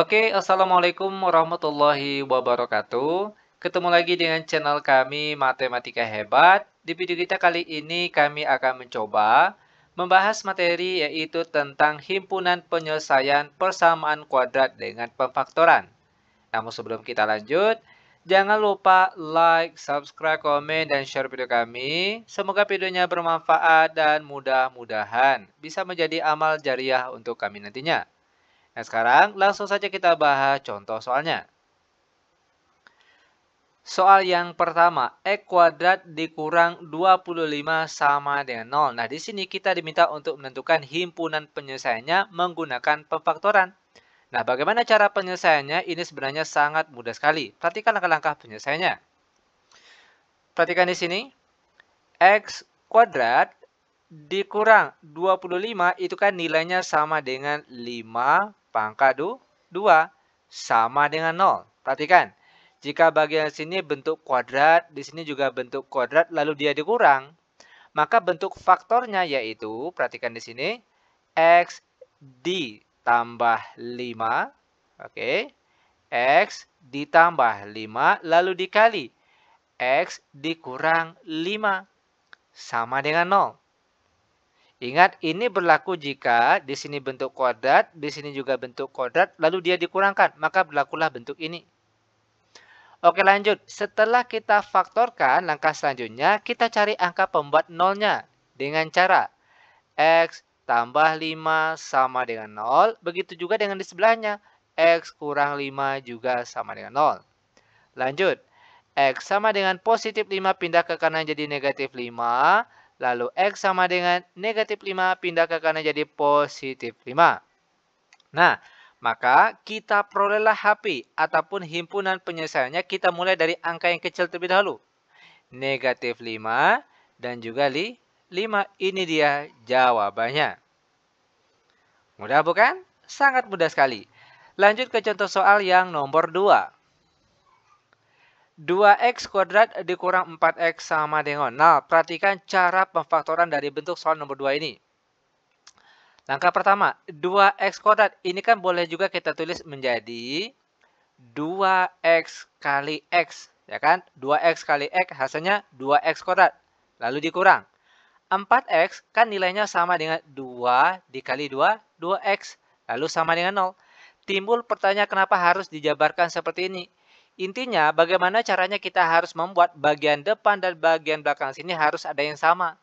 Oke, Assalamualaikum warahmatullahi wabarakatuh. Ketemu lagi dengan channel kami Matematika Hebat. Di video kita kali ini kami akan mencoba membahas materi yaitu tentang himpunan penyelesaian persamaan kuadrat dengan pemfaktoran. Namun sebelum kita lanjut, jangan lupa like, subscribe, komen, dan share video kami. Semoga videonya bermanfaat dan mudah-mudahan bisa menjadi amal jariah untuk kami nantinya. Nah, sekarang langsung saja kita bahas contoh soalnya. Soal yang pertama, X kuadrat dikurang 25 sama dengan 0. Nah, di sini kita diminta untuk menentukan himpunan penyelesaiannya menggunakan pemfaktoran. Nah, bagaimana cara penyelesaiannya? Ini sebenarnya sangat mudah sekali. Perhatikan langkah-langkah penyelesaiannya. Perhatikan di sini. X kuadrat dikurang 25 itu kan nilainya sama dengan 5 pangkat 2 sama dengan 0. Perhatikan, jika bagian sini bentuk kuadrat, di sini juga bentuk kuadrat, lalu dia dikurang, maka bentuk faktornya yaitu, perhatikan di sini, X ditambah 5, oke, X ditambah 5, lalu dikali X dikurang 5 sama dengan 0. Ingat, ini berlaku jika di sini bentuk kuadrat, di sini juga bentuk kuadrat, lalu dia dikurangkan, maka berlakulah bentuk ini. Oke, lanjut. Setelah kita faktorkan, langkah selanjutnya kita cari angka pembuat nolnya dengan cara X tambah 5 sama dengan 0. Begitu juga dengan di sebelahnya. X kurang 5 juga sama dengan 0. Lanjut. X sama dengan positif 5 pindah ke kanan jadi negatif 5. Lalu X sama dengan negatif 5 pindah ke kanan jadi positif 5. Nah, maka kita perolehlah HP ataupun himpunan penyelesaiannya. Kita mulai dari angka yang kecil terlebih dahulu. Negatif 5 dan juga 5. Ini dia jawabannya. Mudah bukan? Sangat mudah sekali. Lanjut ke contoh soal yang nomor 2. 2x kuadrat dikurang 4x sama dengan 0. Nah, perhatikan cara pemfaktoran dari bentuk soal nomor 2 ini. Langkah pertama, 2x kuadrat. Ini kan boleh juga kita tulis menjadi 2x kali x. Ya kan? 2x kali x hasilnya 2x kuadrat. Lalu dikurang. 4x kan nilainya sama dengan 2 dikali 2, 2x. Lalu sama dengan 0. Timbul pertanyaan kenapa harus dijabarkan seperti ini. Intinya, bagaimana caranya kita harus membuat bagian depan dan bagian belakang sini harus ada yang sama.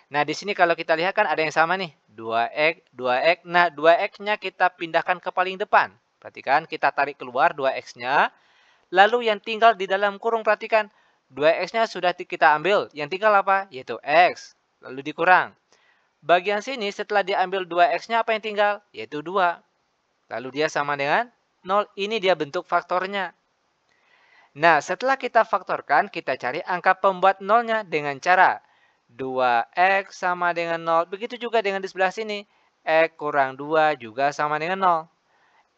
Nah, di sini kalau kita lihat kan ada yang sama nih. 2x, 2x. Nah, 2x-nya kita pindahkan ke paling depan. Perhatikan, kita tarik keluar 2x-nya. Lalu yang tinggal di dalam kurung, perhatikan. 2x-nya sudah kita ambil. Yang tinggal apa? Yaitu x. Lalu dikurang. Bagian sini setelah diambil 2x-nya apa yang tinggal? Yaitu 2. Lalu dia sama dengan 0. Ini dia bentuk faktornya. Nah, setelah kita faktorkan, kita cari angka pembuat nolnya dengan cara 2x sama dengan 0. Begitu juga dengan di sebelah sini. X kurang 2 juga sama dengan 0.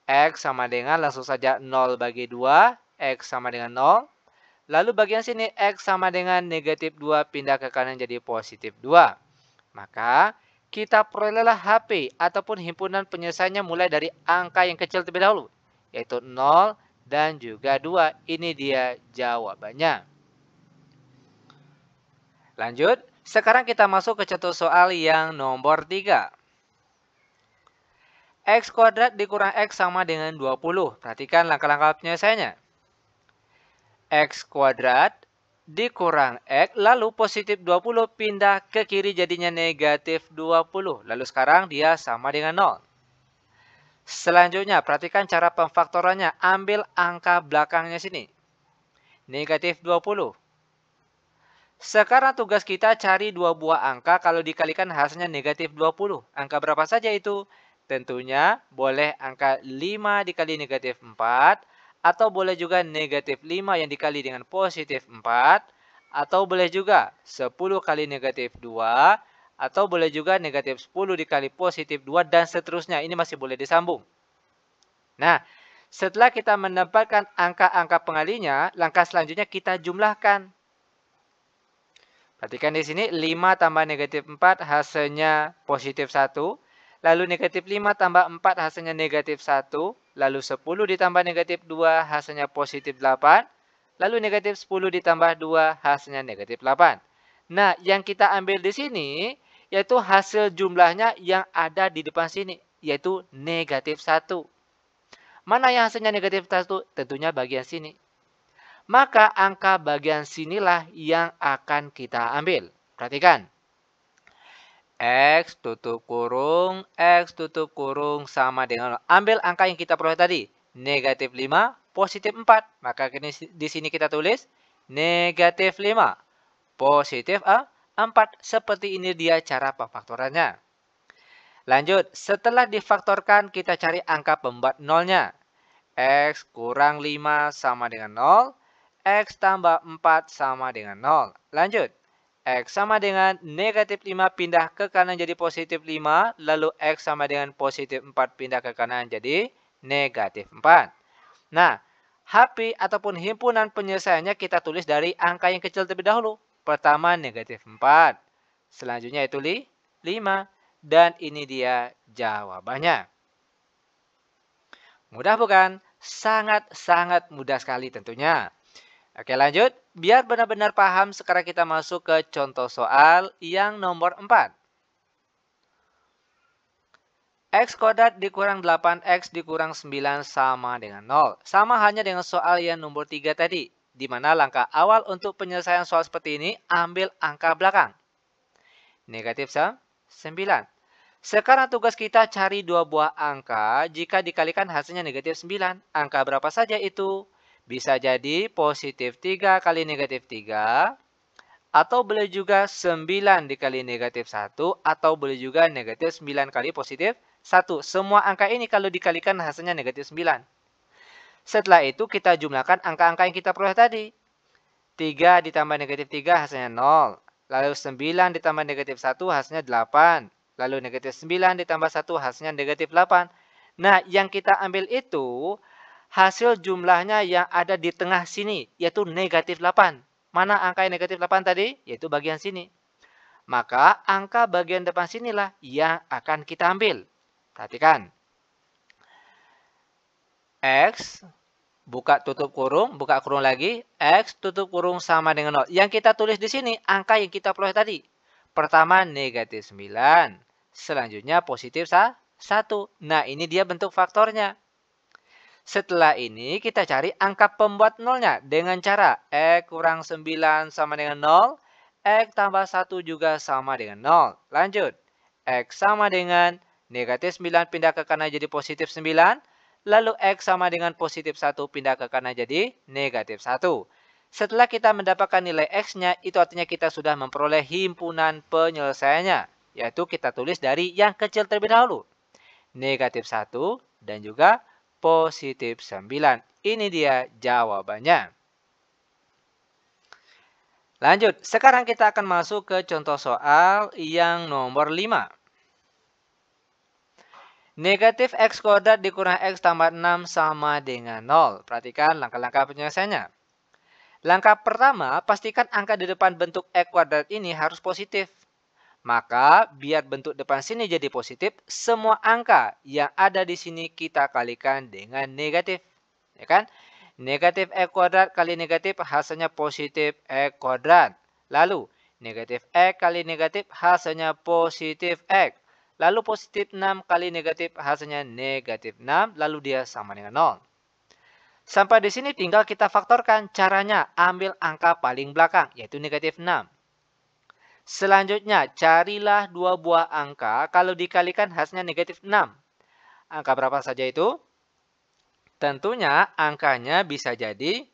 X sama dengan langsung saja 0 bagi 2. X sama dengan 0. Lalu bagian sini X sama dengan negatif 2 pindah ke kanan jadi positif 2. Maka kita perolehlah HP ataupun himpunan penyelesaiannya mulai dari angka yang kecil terlebih dahulu. Yaitu 0 dan juga 2. Ini dia jawabannya. Lanjut. Sekarang kita masuk ke contoh soal yang nomor 3. X kuadrat dikurang X sama dengan 20. Perhatikan langkah-langkah penyelesaiannya. X kuadrat dikurang X, lalu positif 20 pindah ke kiri jadinya negatif 20. Lalu sekarang dia sama dengan 0. Selanjutnya, perhatikan cara pemfaktorannya. Ambil angka belakangnya sini. Negatif 20. Sekarang tugas kita cari dua buah angka. Kalau dikalikan hasilnya negatif 20. Angka berapa saja itu? Tentunya boleh angka 5 dikali negatif 4. Atau boleh juga negatif 5 yang dikali dengan positif 4. Atau boleh juga 10 kali negatif 2. Atau boleh juga negatif 10 dikali positif 2 dan seterusnya. Ini masih boleh disambung. Nah, setelah kita mendapatkan angka-angka pengalinya, langkah selanjutnya kita jumlahkan. Perhatikan di sini 5 tambah negatif 4 hasilnya positif 1. Lalu negatif 5 tambah 4 hasilnya negatif 1. Lalu 10 ditambah negatif 2 hasilnya positif 8. Lalu negatif 10 ditambah 2 hasilnya negatif 8. Nah, yang kita ambil di sini yaitu hasil jumlahnya yang ada di depan sini, yaitu negatif 1. Mana yang hasilnya negatif 1? Tentunya bagian sini. Maka angka bagian sinilah yang akan kita ambil. Perhatikan. X tutup kurung sama dengan 0. Ambil angka yang kita peroleh tadi. Negatif 5, positif 4. Maka di sini kita tulis negatif 5, positif 4. Seperti ini dia cara pemfaktorannya. Lanjut, setelah difaktorkan kita cari angka pembuat nolnya. X kurang 5 sama dengan 0. X tambah 4 sama dengan 0. Lanjut. X sama dengan negatif 5 pindah ke kanan jadi positif 5. Lalu X sama dengan positif 4 pindah ke kanan jadi negatif 4. Nah, HP ataupun himpunan penyelesaiannya kita tulis dari angka yang kecil terlebih dahulu. Pertama negatif 4. Selanjutnya itu 5. Dan ini dia jawabannya. Mudah bukan? Sangat-sangat mudah sekali tentunya. Oke, lanjut. Biar benar-benar paham, sekarang kita masuk ke contoh soal yang nomor 4. X kuadrat dikurang 8X dikurang 9 sama dengan 0. Sama halnya dengan soal yang nomor 3 tadi. Di mana langkah awal untuk penyelesaian soal seperti ini, ambil angka belakang. Negatif 9. Sekarang tugas kita cari dua buah angka jika dikalikan hasilnya negatif 9. Angka berapa saja itu? Bisa jadi positif 3 kali negatif 3. Atau boleh juga 9 dikali negatif 1. Atau boleh juga negatif 9 kali positif 1. Semua angka ini kalau dikalikan hasilnya negatif 9. Setelah itu kita jumlahkan angka-angka yang kita peroleh tadi. 3 ditambah negatif 3 hasilnya 0. Lalu 9 ditambah negatif 1 hasilnya 8. Lalu negatif 9 ditambah 1 hasilnya negatif 8. Nah, yang kita ambil itu hasil jumlahnya yang ada di tengah sini, yaitu negatif 8. Mana angka yang negatif 8 tadi? Yaitu bagian sini. Maka angka bagian depan sinilah yang akan kita ambil. Perhatikan. X, buka kurung lagi. X tutup kurung sama dengan 0. Yang kita tulis di sini, angka yang kita peroleh tadi. Pertama negatif 9. Selanjutnya positif 1. Nah, ini dia bentuk faktornya. Setelah ini kita cari angka pembuat nolnya dengan cara X kurang 9 sama dengan 0. X tambah 1 juga sama dengan 0. Lanjut. X sama dengan negatif 9 pindah ke kanan jadi positif 9. Lalu X sama dengan positif 1 pindah ke kanan jadi negatif 1. Setelah kita mendapatkan nilai X-nya, itu artinya kita sudah memperoleh himpunan penyelesaiannya. Yaitu kita tulis dari yang kecil terlebih dahulu. Negatif 1 dan juga positif 9. Ini dia jawabannya. Lanjut, sekarang kita akan masuk ke contoh soal yang nomor 5. Negatif X kuadrat dikurang X tambah 6 sama dengan 0. Perhatikan langkah-langkah penyelesaiannya. Langkah pertama, pastikan angka di depan bentuk X kuadrat ini harus positif. Maka, biar bentuk depan sini jadi positif, semua angka yang ada di sini kita kalikan dengan negatif. Ya kan? Negatif X kuadrat kali negatif hasilnya positif X kuadrat. Lalu, negatif X kali negatif hasilnya positif X. Lalu positif 6 kali negatif hasilnya negatif 6. Lalu dia sama dengan 0. Sampai di sini tinggal kita faktorkan. Caranya, ambil angka paling belakang, yaitu negatif 6. Selanjutnya, carilah dua buah angka kalau dikalikan hasilnya negatif 6. Angka berapa saja itu? Tentunya angkanya bisa jadi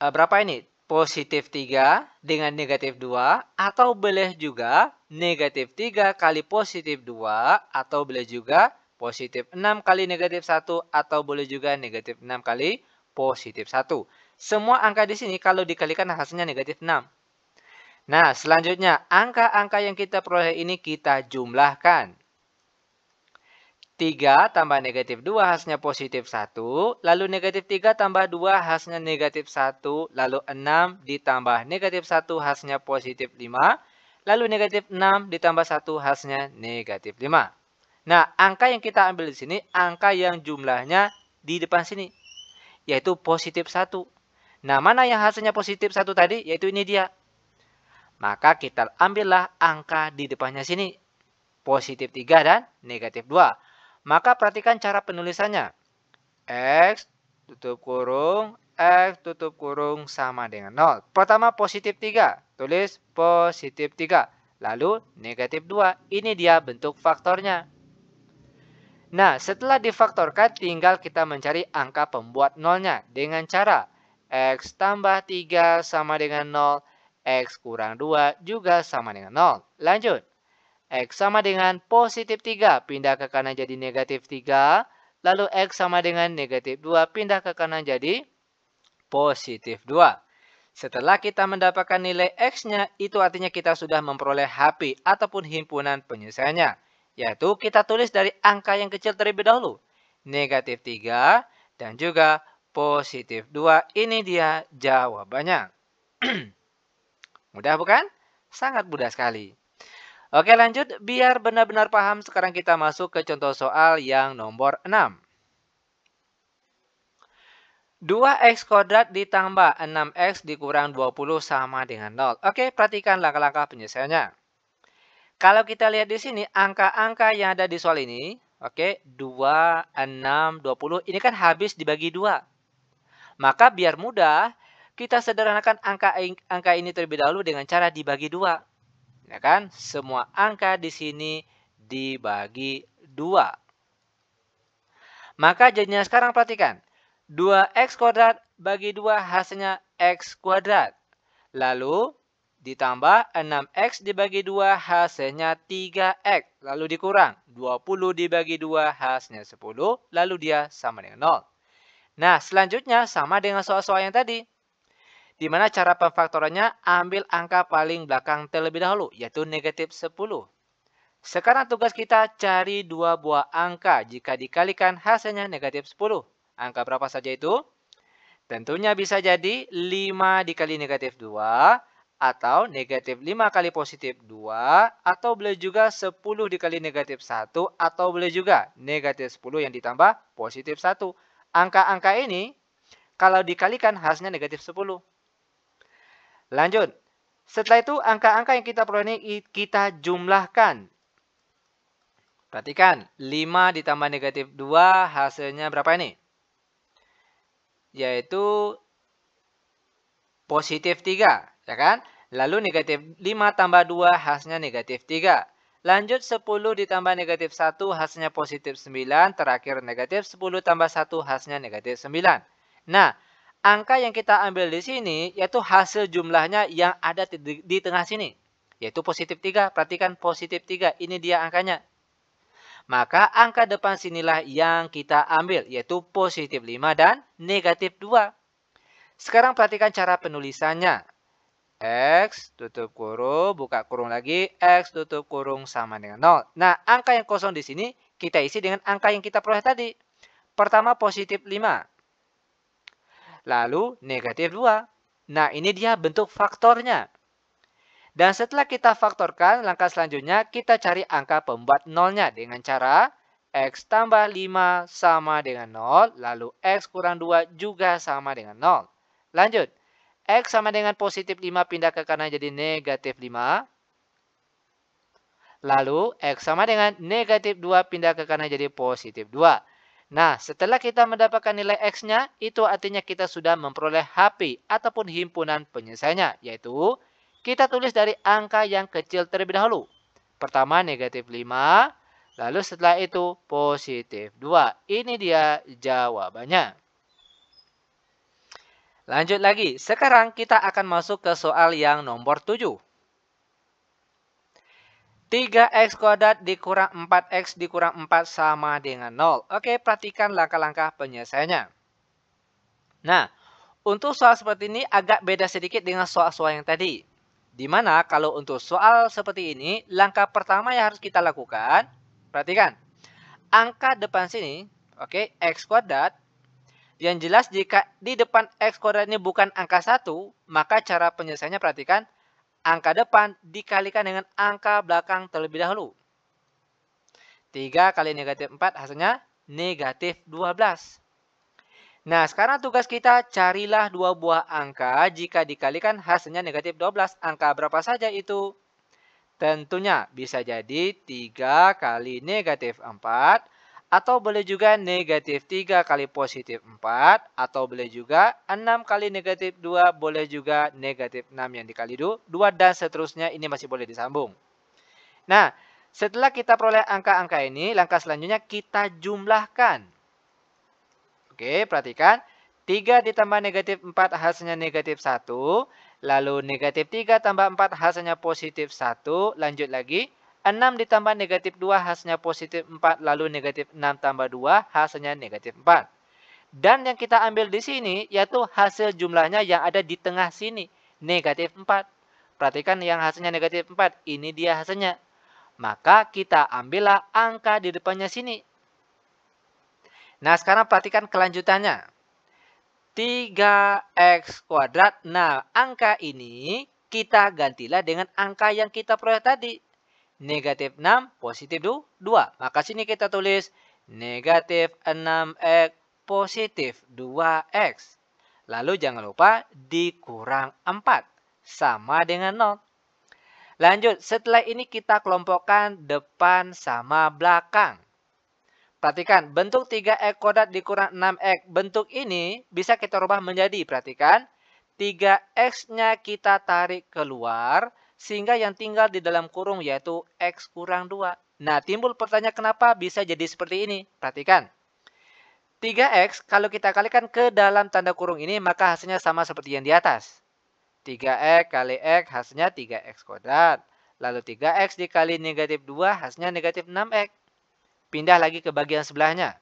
berapa ini? Positif 3 dengan negatif 2. Atau boleh juga negatif 3 kali positif 2. Atau boleh juga positif 6 kali negatif 1. Atau boleh juga negatif 6 kali positif 1. Semua angka di sini kalau dikalikan hasilnya negatif 6. Nah, selanjutnya, angka-angka yang kita peroleh ini kita jumlahkan. 3 tambah negatif 2 hasilnya positif 1. Lalu negatif 3 tambah 2 hasilnya negatif 1. Lalu 6 ditambah negatif 1 hasilnya positif 5. lalu negatif 6 ditambah 1 hasilnya negatif 5. Nah, angka yang kita ambil di sini, angka yang jumlahnya di depan sini, yaitu positif 1. Nah, mana yang hasilnya positif 1 tadi? Yaitu ini dia. Maka kita ambillah angka di depannya sini. Positif 3 dan negatif 2. Maka perhatikan cara penulisannya. X tutup kurung sama dengan 0. Pertama positif 3. Tulis positif 3. Lalu negatif 2. Ini dia bentuk faktornya. Nah, setelah difaktorkan, tinggal kita mencari angka pembuat nolnya dengan cara X tambah 3 sama dengan 0, X kurang 2 juga sama dengan 0. Lanjut. X sama dengan positif 3, pindah ke kanan jadi negatif 3. Lalu X sama dengan negatif 2, pindah ke kanan jadi positif 2. Setelah kita mendapatkan nilai X-nya, itu artinya kita sudah memperoleh HP ataupun himpunan penyelesaiannya. Yaitu kita tulis dari angka yang kecil terlebih dahulu. Negatif 3 dan juga positif 2. Ini dia jawabannya. Mudah bukan? Sangat mudah sekali. Oke, lanjut. Biar benar-benar paham, sekarang kita masuk ke contoh soal yang nomor 6. 2x kuadrat ditambah 6x dikurang 20 sama dengan 0. Oke, perhatikan langkah-langkah penyelesaiannya. Kalau kita lihat di sini, angka-angka yang ada di soal ini, oke, 2, 6, 20, ini kan habis dibagi 2. Maka biar mudah, kita sederhanakan angka ini terlebih dahulu dengan cara dibagi 2. Ya kan? Semua angka di sini dibagi 2. Maka jadinya sekarang perhatikan. 2x kuadrat bagi 2 hasilnya x kuadrat. Lalu ditambah 6x dibagi 2 hasilnya 3x. Lalu dikurang 20 dibagi 2 hasilnya 10. Lalu dia sama dengan 0. Nah, selanjutnya sama dengan soal-soal yang tadi. Di mana cara pemfaktorannya, ambil angka paling belakang terlebih dahulu, yaitu negatif 10. Sekarang tugas kita cari dua buah angka jika dikalikan hasilnya negatif 10. Angka berapa saja itu? Tentunya bisa jadi 5 dikali negatif 2, atau negatif 5 kali positif 2, atau boleh juga 10 dikali negatif 1, atau boleh juga negatif 10 yang ditambah positif 1. Angka-angka ini kalau dikalikan hasilnya negatif 10. Lanjut. Setelah itu angka-angka yang kita peroleh ini kita jumlahkan. Perhatikan, 5 ditambah negatif 2 hasilnya berapa ini? Yaitu positif 3, ya kan? Lalu negatif 5 tambah 2 hasilnya negatif 3. Lanjut 10 ditambah negatif 1 hasilnya positif 9. Terakhir negatif 10 tambah 1 hasilnya negatif 9. Nah, angka yang kita ambil di sini yaitu hasil jumlahnya yang ada di tengah sini. Yaitu positif 3. Perhatikan positif 3. Ini dia angkanya. Maka angka depan sinilah yang kita ambil. Yaitu positif 5 dan negatif 2. Sekarang perhatikan cara penulisannya. X tutup kurung, buka kurung lagi. X tutup kurung sama dengan 0. Nah, angka yang kosong di sini kita isi dengan angka yang kita peroleh tadi. Pertama positif 5. Lalu negatif 2. Nah, ini dia bentuk faktornya. Dan setelah kita faktorkan, langkah selanjutnya kita cari angka pembuat nolnya dengan cara X tambah 5 sama dengan 0. Lalu X kurang 2 juga sama dengan 0. Lanjut. X sama dengan positif 5 pindah ke kanan jadi negatif 5. Lalu X sama dengan negatif 2 pindah ke kanan jadi positif 2. Nah, setelah kita mendapatkan nilai X-nya, itu artinya kita sudah memperoleh HP ataupun himpunan penyelesaiannya. Yaitu, kita tulis dari angka yang kecil terlebih dahulu. Pertama negatif 5, lalu setelah itu positif 2. Ini dia jawabannya. Lanjut lagi, sekarang kita akan masuk ke soal yang nomor 7. 3x kuadrat dikurang 4x dikurang 4 sama dengan 0. Oke, perhatikan langkah-langkah penyelesaiannya. Nah, untuk soal seperti ini agak beda sedikit dengan soal-soal yang tadi. Dimana kalau untuk soal seperti ini, langkah pertama yang harus kita lakukan, perhatikan. Angka depan sini, oke, x kuadrat. Yang jelas jika di depan x kuadrat ini bukan angka 1, maka cara penyelesaiannya perhatikan. angka depan dikalikan dengan angka belakang terlebih dahulu. 3 kali negatif 4 hasilnya negatif 12. Nah, sekarang tugas kita carilah dua buah angka jika dikalikan hasilnya negatif 12. Angka berapa saja itu? Tentunya bisa jadi 3 kali negatif 4, atau boleh juga negatif 3 kali positif 4, atau boleh juga 6 kali negatif 2, boleh juga negatif 6 yang dikali 2, dan seterusnya ini masih boleh disambung. Nah, setelah kita peroleh angka-angka ini, langkah selanjutnya kita jumlahkan. Oke, perhatikan. 3 ditambah negatif 4 hasilnya negatif 1. Lalu negatif 3 tambah 4 hasilnya positif 1. Lanjut lagi. 6 ditambah negatif 2 hasilnya positif 4. Lalu negatif 6 tambah 2 hasilnya negatif 4. Dan yang kita ambil di sini yaitu hasil jumlahnya yang ada di tengah sini. Negatif 4. Perhatikan yang hasilnya negatif 4. Ini dia hasilnya. Maka kita ambillah angka di depannya sini. Nah, sekarang perhatikan kelanjutannya. 3x kuadrat. Nah, angka ini kita gantilah dengan angka yang kita peroleh tadi. Negatif 6, positif 2. Maka sini kita tulis negatif 6x positif 2x. Lalu jangan lupa dikurang 4. Sama dengan 0. Lanjut, setelah ini kita kelompokkan depan sama belakang. Perhatikan, bentuk 3x kuadrat dikurang 6x. Bentuk ini bisa kita rubah menjadi, perhatikan, 3x-nya kita tarik keluar, sehingga yang tinggal di dalam kurung yaitu x kurang 2. Nah, timbul pertanyaan kenapa bisa jadi seperti ini. Perhatikan, 3x kalau kita kalikan ke dalam tanda kurung ini, maka hasilnya sama seperti yang di atas. 3x kali x hasilnya 3x kuadrat. Lalu 3x dikali negatif 2 hasilnya negatif 6x. Pindah lagi ke bagian sebelahnya.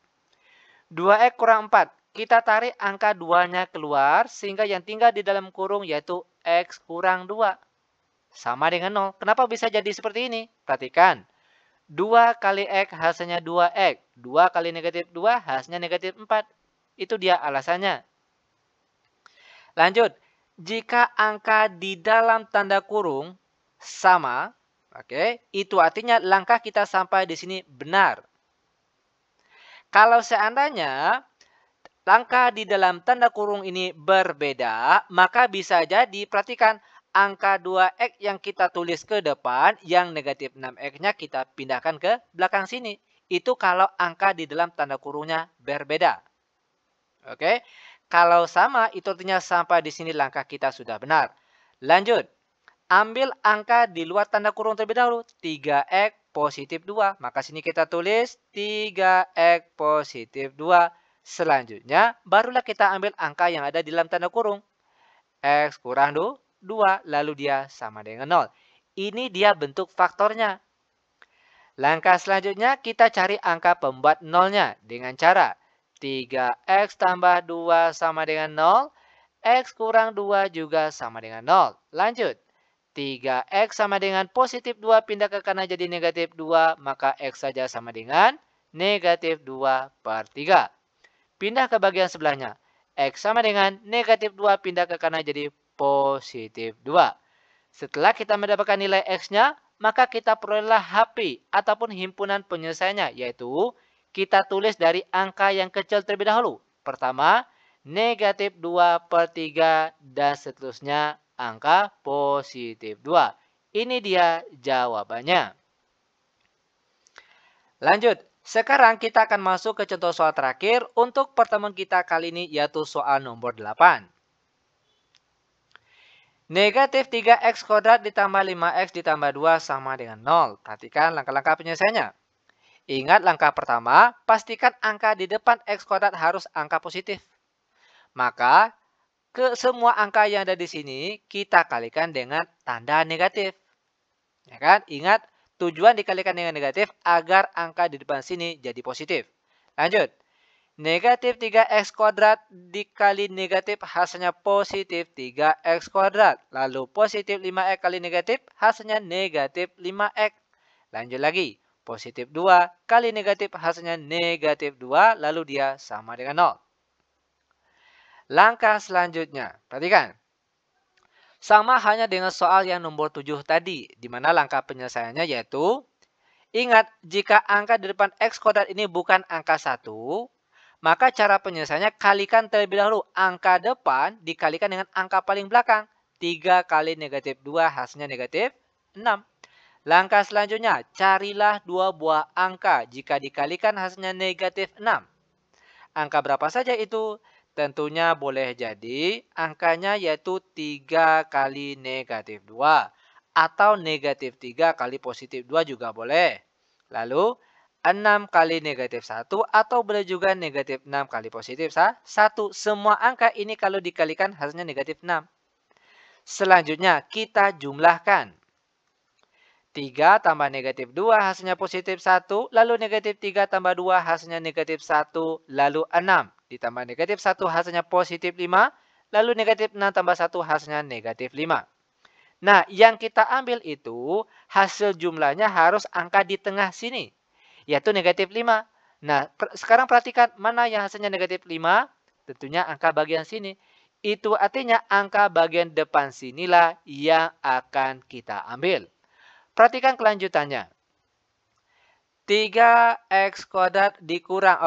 2x kurang 4. Kita tarik angka 2-nya keluar sehingga yang tinggal di dalam kurung yaitu x kurang 2. Sama dengan 0. Kenapa bisa jadi seperti ini? Perhatikan. 2 kali x hasilnya 2x. 2 kali negatif 2 hasilnya negatif 4. Itu dia alasannya. Lanjut. Jika angka di dalam tanda kurung sama, itu artinya langkah kita sampai di sini benar. Kalau seandainya angka di dalam tanda kurung ini berbeda, maka bisa jadi, perhatikan, angka 2x yang kita tulis ke depan, yang negatif 6x-nya kita pindahkan ke belakang sini. Itu kalau angka di dalam tanda kurungnya berbeda. Oke, kalau sama, itu artinya sampai di sini langkah kita sudah benar. Lanjut, ambil angka di luar tanda kurung terlebih dahulu, 3x positif 2. Maka sini kita tulis 3x positif 2. Selanjutnya, barulah kita ambil angka yang ada di dalam tanda kurung. X kurang 2, lalu dia sama dengan 0. Ini dia bentuk faktornya. Langkah selanjutnya, kita cari angka pembuat nolnya dengan cara 3x tambah 2 sama dengan 0. X kurang 2 juga sama dengan 0. Lanjut. 3x sama dengan positif 2 pindah ke kanan jadi negatif 2. Maka x saja sama dengan negatif 2 per 3. Pindah ke bagian sebelahnya. X sama dengan negatif 2 pindah ke kanan jadi positif 2. Setelah kita mendapatkan nilai x-nya, maka kita perolehlah HP ataupun himpunan penyelesaiannya. Yaitu kita tulis dari angka yang kecil terlebih dahulu. Pertama, negatif 2 per 3 dan seterusnya angka positif 2. Ini dia jawabannya. Lanjut. Sekarang kita akan masuk ke contoh soal terakhir untuk pertemuan kita kali ini yaitu soal nomor 8. Negatif 3x kuadrat ditambah 5x ditambah 2 sama dengan 0. Perhatikan langkah-langkah penyelesaiannya. Ingat langkah pertama, pastikan angka di depan x kuadrat harus angka positif. Maka, ke semua angka yang ada di sini, kita kalikan dengan tanda negatif. Ya kan? Ingat, tujuan dikalikan dengan negatif agar angka di depan sini jadi positif. Lanjut. Negatif 3x kuadrat dikali negatif hasilnya positif 3x kuadrat. Lalu positif 5x kali negatif hasilnya negatif 5x. Lanjut lagi. Positif 2 kali negatif hasilnya negatif 2. Lalu dia sama dengan 0. Langkah selanjutnya, perhatikan. Sama hanya dengan soal yang nomor 7 tadi, di mana langkah penyelesaiannya yaitu, ingat jika angka di depan X kuadrat ini bukan angka 1, maka cara penyelesaiannya kalikan terlebih dahulu angka depan dikalikan dengan angka paling belakang. 3 kali negatif 2 hasilnya negatif 6. Langkah selanjutnya, carilah dua buah angka jika dikalikan hasilnya negatif 6. Angka berapa saja itu? Tentunya boleh jadi angkanya yaitu 3 kali negatif 2. Atau negatif 3 kali positif 2 juga boleh. Lalu 6 kali negatif 1 atau boleh juga negatif 6 kali positif 1. Semua angka ini kalau dikalikan hasilnya negatif 6. Selanjutnya kita jumlahkan. 3 tambah negatif 2 hasilnya positif 1, lalu negatif 3 tambah 2 hasilnya negatif 1, lalu 6. Ditambah negatif 1 hasilnya positif 5, lalu negatif 6 tambah 1 hasilnya negatif 5. Nah, yang kita ambil itu hasil jumlahnya harus angka di tengah sini, yaitu negatif 5. Nah, sekarang perhatikan mana yang hasilnya negatif 5, tentunya angka bagian sini. Itu artinya angka bagian depan sinilah yang akan kita ambil. Perhatikan kelanjutannya. 3x kuadrat dikurang,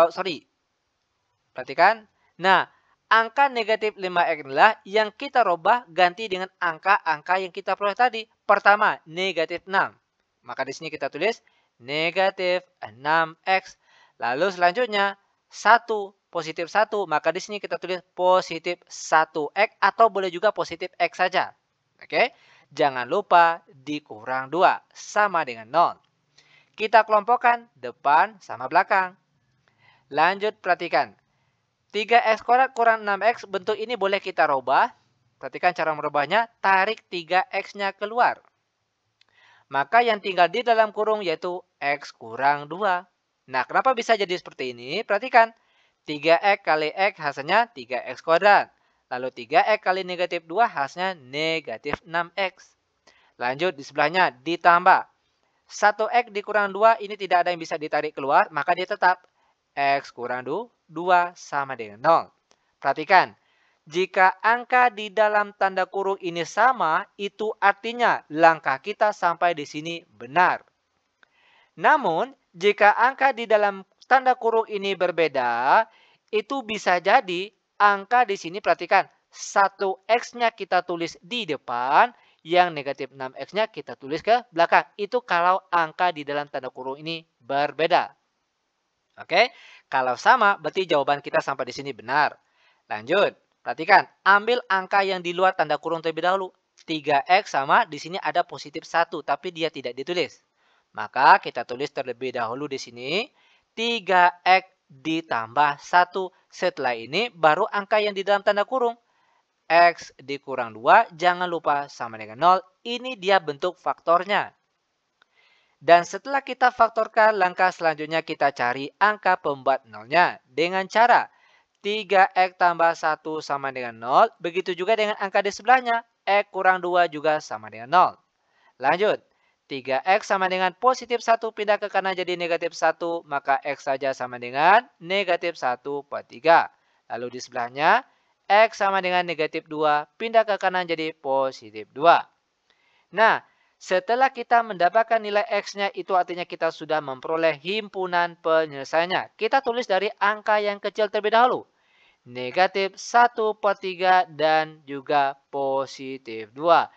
perhatikan. Nah, angka negatif 5x inilah yang kita rubah ganti dengan angka-angka yang kita peroleh tadi. Pertama, negatif 6. Maka di sini kita tulis negatif 6x. Lalu selanjutnya, 1, positif 1. Maka di sini kita tulis positif 1x atau boleh juga positif x saja. Oke? Jangan lupa dikurang 2 sama dengan 0. Kita kelompokkan depan sama belakang. Lanjut perhatikan. 3x kuadrat kurang 6x bentuk ini boleh kita rubah. Perhatikan cara merubahnya. Tarik 3x-nya keluar. Maka yang tinggal di dalam kurung yaitu x kurang 2. Nah, kenapa bisa jadi seperti ini? Perhatikan. 3x kali x hasilnya 3x kuadrat. Lalu 3x kali negatif 2 hasilnya negatif 6x. Lanjut di sebelahnya ditambah. 1x dikurang 2 ini tidak ada yang bisa ditarik keluar. Maka dia tetap x kurang 2 sama dengan 0. Perhatikan. Jika angka di dalam tanda kurung ini sama, itu artinya langkah kita sampai di sini benar. Namun, jika angka di dalam tanda kurung ini berbeda, itu bisa jadi angka di sini perhatikan 1x-nya kita tulis di depan, yang negatif 6x-nya kita tulis ke belakang. Itu kalau angka di dalam tanda kurung ini berbeda. Oke, kalau sama berarti jawaban kita sampai di sini benar. Lanjut, perhatikan, ambil angka yang di luar tanda kurung terlebih dahulu. 3x sama di sini ada positif 1, tapi dia tidak ditulis. Maka kita tulis terlebih dahulu di sini 3x ditambah 1. Setelah ini baru angka yang di dalam tanda kurung. X dikurang 2, jangan lupa sama dengan 0. Ini dia bentuk faktornya. Dan setelah kita faktorkan, langkah selanjutnya kita cari angka pembuat nolnya. Dengan cara 3x tambah 1 sama dengan 0. Begitu juga dengan angka di sebelahnya. X kurang 2 juga sama dengan 0. Lanjut. 3x sama dengan positif 1 pindah ke kanan jadi negatif 1. Maka x saja sama dengan negatif 1 per 3. Lalu di sebelahnya x sama dengan negatif 2 pindah ke kanan jadi positif 2. Nah, setelah kita mendapatkan nilai x-nya itu artinya kita sudah memperoleh himpunan penyelesaiannya. Kita tulis dari angka yang kecil terlebih dahulu. Negatif 1 per 3 dan juga positif 2.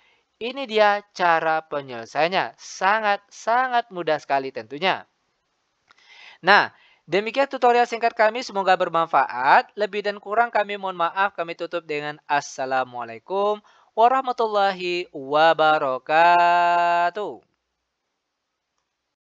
Ini dia cara penyelesaiannya. Sangat mudah sekali tentunya. Nah, demikian tutorial singkat kami. Semoga bermanfaat. Lebih dan kurang kami mohon maaf. Kami tutup dengan Assalamualaikum warahmatullahi wabarakatuh.